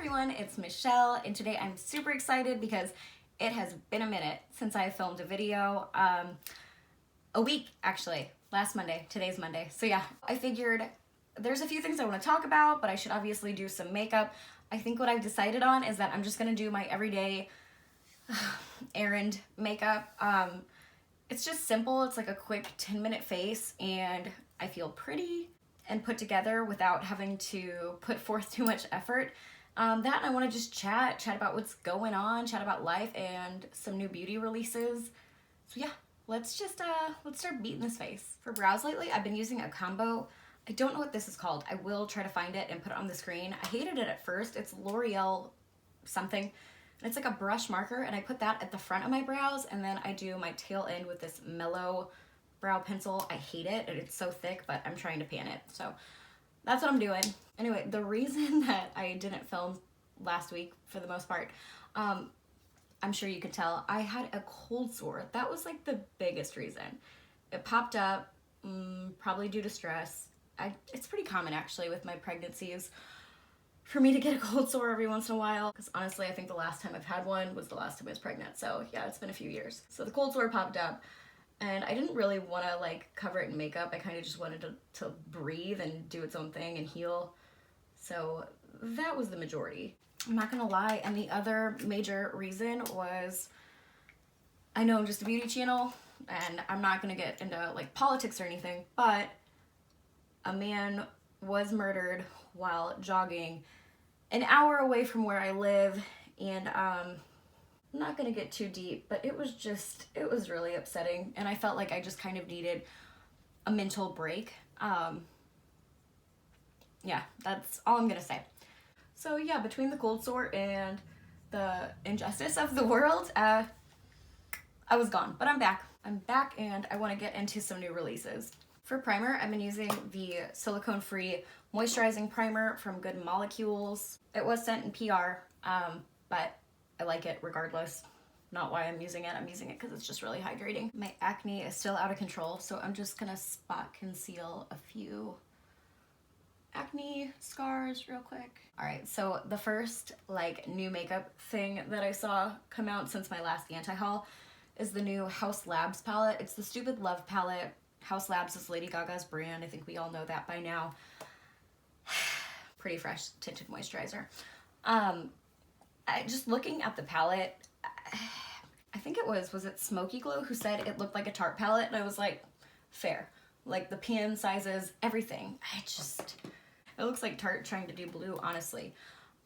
everyone, it's Michelle, and today I'm super excited because it has been a minute since I filmed a video. A week, actually. Last Monday. Today's Monday. So yeah, I figured there's a few things I want to talk about, but I should obviously do some makeup. I think what I've decided on is that I'm just going to do my everyday errand makeup. It's just simple. It's like a quick 10-minute face, and I feel pretty and put together without having to put forth too much effort. That and I want to just chat about what's going on, chat about life and some new beauty releases. So yeah, let's start beating this face. For brows lately, I've been using a combo. I don't know what this is called. I will try to find it and put it on the screen. I hated it at first. It's L'Oreal something. And it's like a brush marker, and I put that at the front of my brows, and then I do my tail end with this mellow brow pencil. I hate it, and it's so thick, but I'm trying to pan it. So that's what I'm doing. Anyway, the reason that I didn't film last week, for the most part, I'm sure you could tell, I had a cold sore. That was like the biggest reason. It popped up, probably due to stress. It's pretty common actually with my pregnancies for me to get a cold sore every once in a while, because honestly I think the last time I've had one was the last time I was pregnant. So yeah, it's been a few years. So the cold sore popped up, and I didn't really want to like cover it in makeup. I kind of just wanted to breathe and do its own thing and heal. So that was the majority. I'm not gonna lie. And the other major reason was, I know I'm just a beauty channel and I'm not gonna get into like politics or anything, but a man was murdered while jogging an hour away from where I live, and I'm not gonna get too deep, but it was really upsetting, and I felt like I just kind of needed a mental break. Yeah, that's all I'm gonna say. So yeah, between the cold sore and the injustice of the world, I was gone, but I'm back. I'm back, and I want to get into some new releases. For primer, I've been using the silicone-free moisturizing primer from Good Molecules. It was sent in PR, but I like it regardless. Not why I'm using it. I'm using it because it's just really hydrating. My acne is still out of control, so I'm just gonna spot conceal a few acne scars real quick. All right, so the first like new makeup thing that I saw come out since my last anti-haul is the new Haus Labs palette. It's the Stupid Love palette. Haus Labs is Lady Gaga's brand. I think we all know that by now. Pretty fresh tinted moisturizer. Just looking at the palette, I think it was it Smoky Glow who said it looked like a Tarte palette, and I was like, fair. Like the pan sizes, everything. It looks like Tarte trying to do blue, honestly.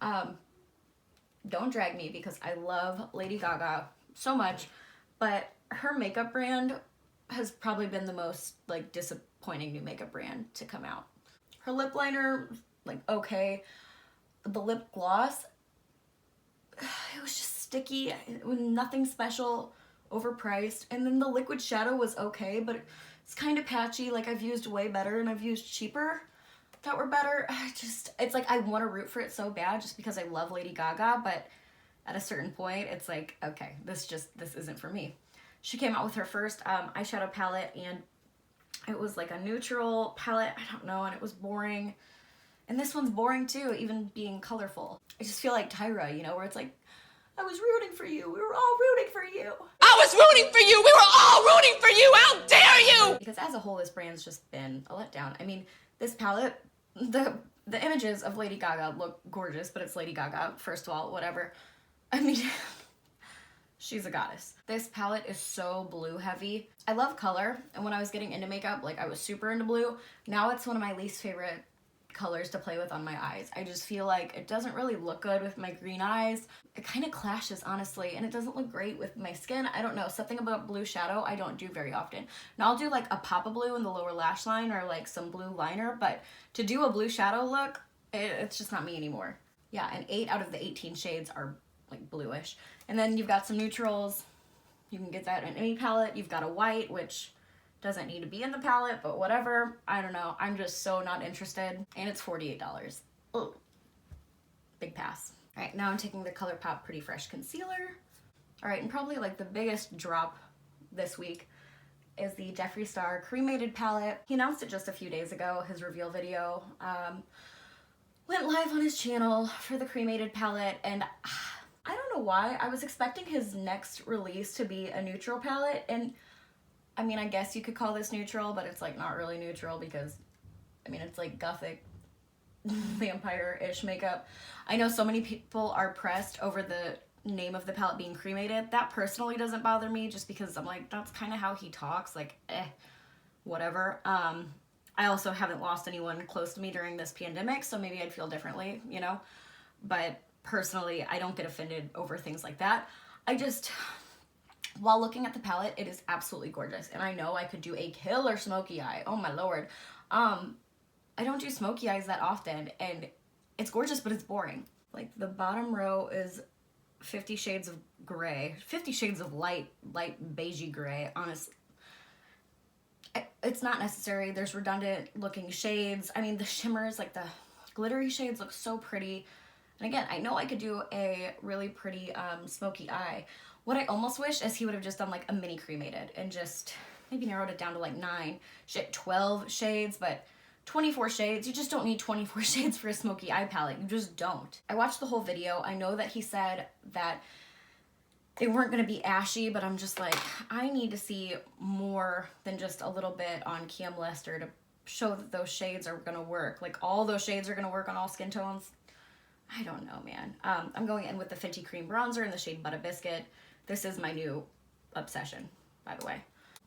Don't drag me because I love Lady Gaga so much, but her makeup brand has probably been the most like disappointing new makeup brand to come out. Her lip liner, like okay. The lip gloss, it was just sticky. It was nothing special, overpriced. And then the liquid shadow was okay, but it's kind of patchy. Like I've used way better and I've used cheaper that were better. It's like I want to root for it so bad just because I love Lady Gaga, but at a certain point it's like, okay, this isn't for me. She came out with her first eyeshadow palette, and it was like a neutral palette. I don't know, and it was boring. And this one's boring too, even being colorful. I just feel like Tyra, you know, where it's like, I was rooting for you. We were all rooting for you. I was rooting for you. We were all rooting for you. How dare you? Because as a whole, this brand's just been a letdown. I mean, this palette, the images of Lady Gaga look gorgeous, but it's Lady Gaga, first of all, whatever. I mean, she's a goddess. This palette is so blue heavy. I love color, and when I was getting into makeup, like I was super into blue. Now it's one of my least favorite colors to play with on my eyes. I just feel like it doesn't really look good with my green eyes. It kind of clashes, honestly, and it doesn't look great with my skin. I don't know, something about blue shadow I don't do very often. Now I'll do like a pop of blue in the lower lash line or like some blue liner, but to do a blue shadow look, it's just not me anymore. Yeah, and 8 out of the 18 shades are like bluish. And then you've got some neutrals. You can get that in any palette. You've got a white, which doesn't need to be in the palette, but whatever. I don't know. I'm just so not interested. And it's $48. Ugh. Big pass. All right, now I'm taking the ColourPop Pretty Fresh Concealer. All right, and probably like the biggest drop this week is the Jeffree Star Cremated palette. He announced it just a few days ago, his reveal video. went live on his channel for the cremated palette, and I don't know why. I was expecting his next release to be a neutral palette, and I mean, I guess you could call this neutral, but it's like not really neutral because, I mean, it's like gothic vampire-ish makeup. I know so many people are pressed over the name of the palette being cremated. That personally doesn't bother me just because I'm like, that's kind of how he talks, like, whatever. I also haven't lost anyone close to me during this pandemic, so maybe I'd feel differently, you know? But personally, I don't get offended over things like that. I just, while looking at the palette, it is absolutely gorgeous. And I know I could do a killer smoky eye. Oh my lord. I don't do smoky eyes that often, and it's gorgeous, but it's boring. Like, the bottom row is 50 shades of gray. 50 shades of light beigey gray, honestly. It's not necessary. There's redundant looking shades. I mean, the shimmers, like the glittery shades, look so pretty. And again, I know I could do a really pretty smoky eye. What I almost wish is he would have just done like a mini cremated and just maybe narrowed it down to like 12 shades, but 24 shades, you just don't need 24 shades for a smoky eye palette. You just don't. I watched the whole video. I know that he said that they weren't going to be ashy, but I'm just like, I need to see more than just a little bit on Cam Lester to show that those shades are going to work. Like, all those shades are going to work on all skin tones. I don't know, man. I'm going in with the Fenty Cream Bronzer in the shade Butter Biscuit. This is my new obsession, by the way.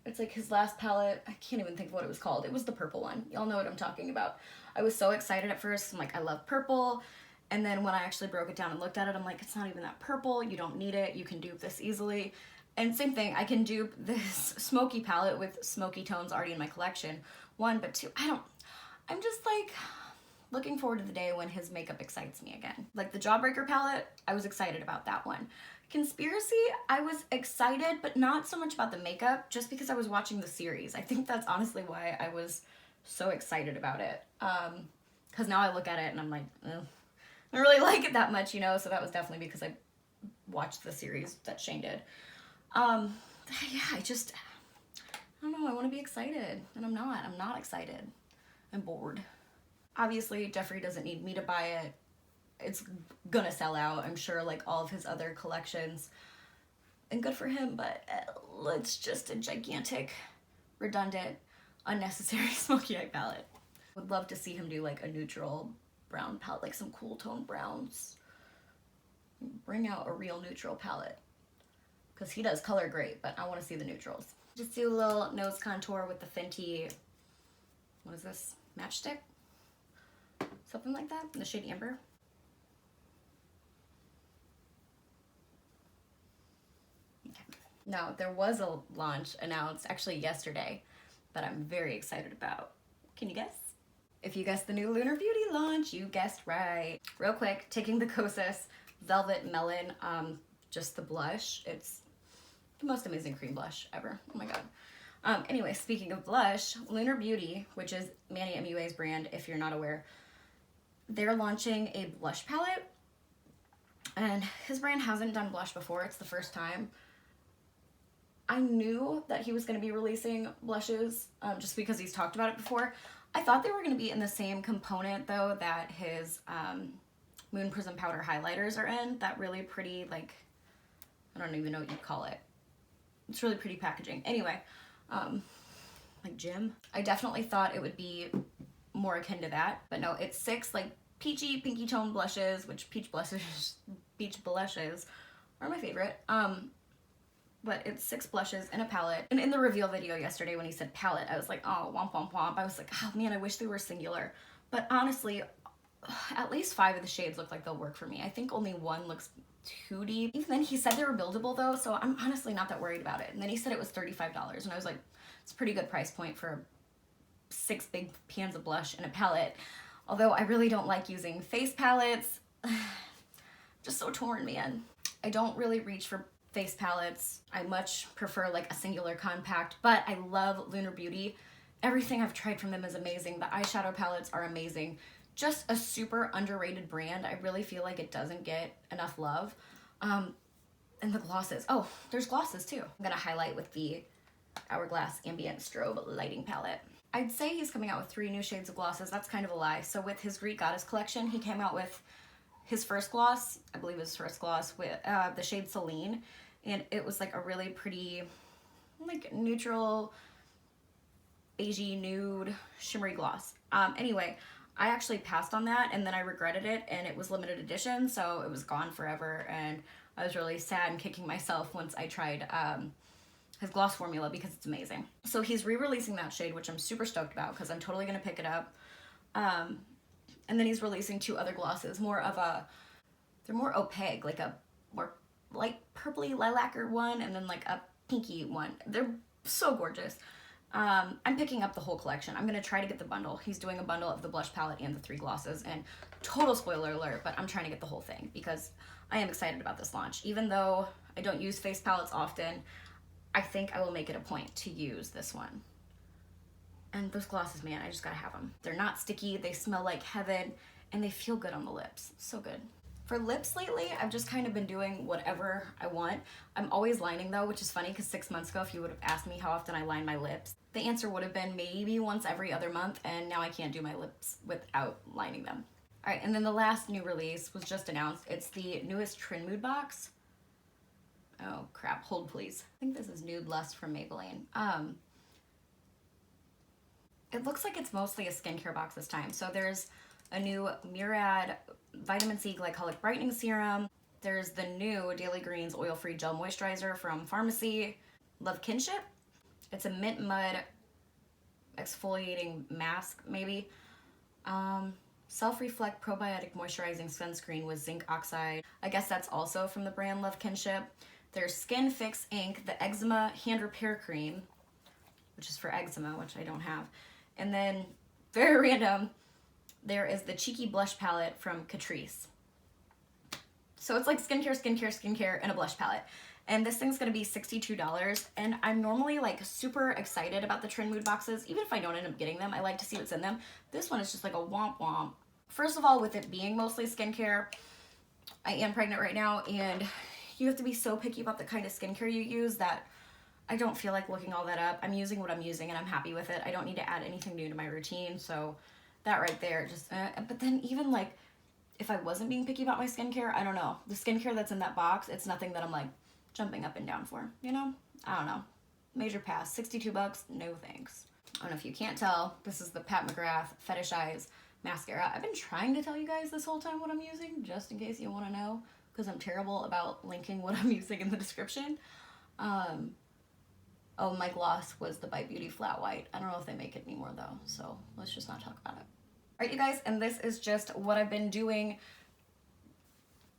It's like his last palette. I can't even think of what it was called. It was the purple one. Y'all know what I'm talking about. I was so excited at first. I'm like, I love purple. And then when I actually broke it down and looked at it, I'm like, it's not even that purple. You don't need it. You can dupe this easily. And same thing, I can dupe this smoky palette with smoky tones already in my collection. One, but two, I'm just like looking forward to the day when his makeup excites me again. Like the Jawbreaker palette, I was excited about that one. Conspiracy, I was excited, but not so much about the makeup, just because I was watching the series. I think that's honestly why I was so excited about it. Because now I look at it and I'm like, ugh. I don't really like it that much, you know, so that was definitely because I watched the series that Shane did. Yeah, I don't know, I want to be excited, and I'm not excited. I'm bored. Obviously, Jeffree doesn't need me to buy it. It's gonna sell out, I'm sure, like all of his other collections. And good for him, but it's just a gigantic, redundant, unnecessary smoky eye palette. Would love to see him do like a neutral brown palette, like some cool tone browns. Bring out a real neutral palette. Because he does color great, but I want to see the neutrals. Just do a little nose contour with the Fenty, what is this, Matchstick? Something like that, in the shade Amber. Okay. Now, there was a launch announced actually yesterday that I'm very excited about. Can you guess? If you guessed the new Lunar Beauty launch, you guessed right. Real quick, taking the Kosas Velvet Melon, just the blush. It's the most amazing cream blush ever. Oh my god. Anyway, speaking of blush, Lunar Beauty, which is Manny MUA's brand, if you're not aware, they're launching a blush palette. And his brand hasn't done blush before. It's the first time. I knew that he was going to be releasing blushes just because he's talked about it before. I thought they were going to be in the same component, though, that his Moon Prism Powder highlighters are in. That really pretty, like, I don't even know what you'd call it. It's really pretty packaging. Anyway, like gem. I definitely thought it would be more akin to that. But no, it's 6, like, peachy, pinky tone blushes, which peach blushes are my favorite. But it's 6 blushes in a palette. And in the reveal video yesterday when he said palette, I was like, oh, womp womp womp. I was like, oh man, I wish they were singular. But honestly, at least 5 of the shades look like they'll work for me. I think only 1 looks too deep. Even then, he said they were buildable though, so I'm honestly not that worried about it. And then he said it was $35, and I was like, it's a pretty good price point for 6 big pans of blush and a palette. Although I really don't like using face palettes. Just so torn, man. I don't really reach for face palettes. I much prefer like a singular compact, but I love Lunar Beauty. Everything I've tried from them is amazing. The eyeshadow palettes are amazing. Just a super underrated brand. I really feel like it doesn't get enough love. And the glosses. Oh, there's glosses too. I'm gonna highlight with the Hourglass Ambient Strobe Lighting Palette. I'd say he's coming out with 3 new shades of glosses. That's kind of a lie. So with his Greek Goddess collection, he came out with his first gloss, I believe it was his first gloss, with the shade Celine. And it was like a really pretty, like neutral, beigey, nude, shimmery gloss. Anyway, I actually passed on that and then I regretted it, and it was limited edition, so it was gone forever, and I was really sad and kicking myself once I tried his gloss formula because it's amazing. So he's re-releasing that shade, which I'm super stoked about because I'm totally gonna pick it up. And then he's releasing 2 other glosses, they're more opaque, like a more light purpley lilac-er one, and then like a pinky one. They're so gorgeous. I'm picking up the whole collection. I'm gonna try to get the bundle. He's doing a bundle of the blush palette and the 3 glosses, and total spoiler alert, but I'm trying to get the whole thing because I am excited about this launch. Even though I don't use face palettes often, I think I will make it a point to use this one. And those glosses, man, I just gotta have them. They're not sticky, they smell like heaven, and they feel good on the lips. So good. For lips lately, I've just kind of been doing whatever I want. I'm always lining though, which is funny because 6 months ago, if you would have asked me how often I line my lips, the answer would have been maybe once every other month, and now I can't do my lips without lining them. All right, and then the last new release was just announced. It's the newest Trin Mood box. Oh crap, hold please. I think this is Nude Lust from Maybelline. It looks like it's mostly a skincare box this time. So there's a new Murad Vitamin C Glycolic Brightening Serum. There's the new Daily Greens Oil-Free Gel Moisturizer from Pharmacy. Love Kinship. It's a mint mud exfoliating mask, maybe. Self-Reflect Probiotic Moisturizing Sunscreen with Zinc Oxide. I guess that's also from the brand Love Kinship. There's Skin Fix Ink, the Eczema Hand Repair Cream, which is for eczema, which I don't have. And then, very random, there is the Cheeky Blush Palette from Catrice. So it's like skincare, and a blush palette. And this thing's gonna be $62. And I'm normally like super excited about the Trin Mood boxes. Even if I don't end up getting them, I like to see what's in them. This one is just like a womp womp. First of all, with it being mostly skincare, I am pregnant right now, and you have to be so picky about the kind of skincare you use that I don't feel like looking all that up. I'm using what I'm using and I'm happy with it. I don't need to add anything new to my routine. So that right there, just, but then even like, if I wasn't being picky about my skincare, I don't know. The skincare that's in that box, it's nothing that I'm like jumping up and down for, you know? I don't know. Major pass, 62 bucks, no thanks. I don't know if you can't tell, this is the Pat McGrath Fetish Eyes mascara. I've been trying to tell you guys this whole time what I'm using, just in case you want to know, because I'm terrible about linking what I'm using in the description. Oh, my gloss was the Bite Beauty Flat White. I don't know if they make it anymore though, so let's just not talk about it. All right, you guys, and this is just what I've been doing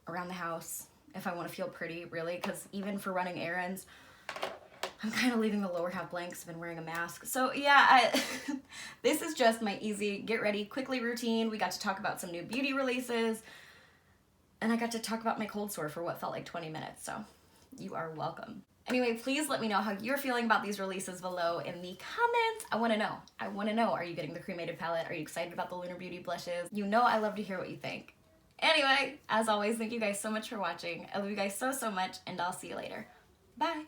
around the house if I want to feel pretty, really, because even for running errands, I'm kind of leaving the lower half blank because I've been wearing a mask. So yeah, this is just my easy, get ready, quickly routine. We got to talk about some new beauty releases, and I got to talk about my cold sore for what felt like 20 minutes, so you are welcome. Anyway, please let me know how you're feeling about these releases below in the comments. I want to know. I want to know. Are you getting the cremated palette? Are you excited about the Lunar Beauty blushes? You know I love to hear what you think. Anyway, as always, thank you guys so much for watching. I love you guys so, so much, and I'll see you later. Bye.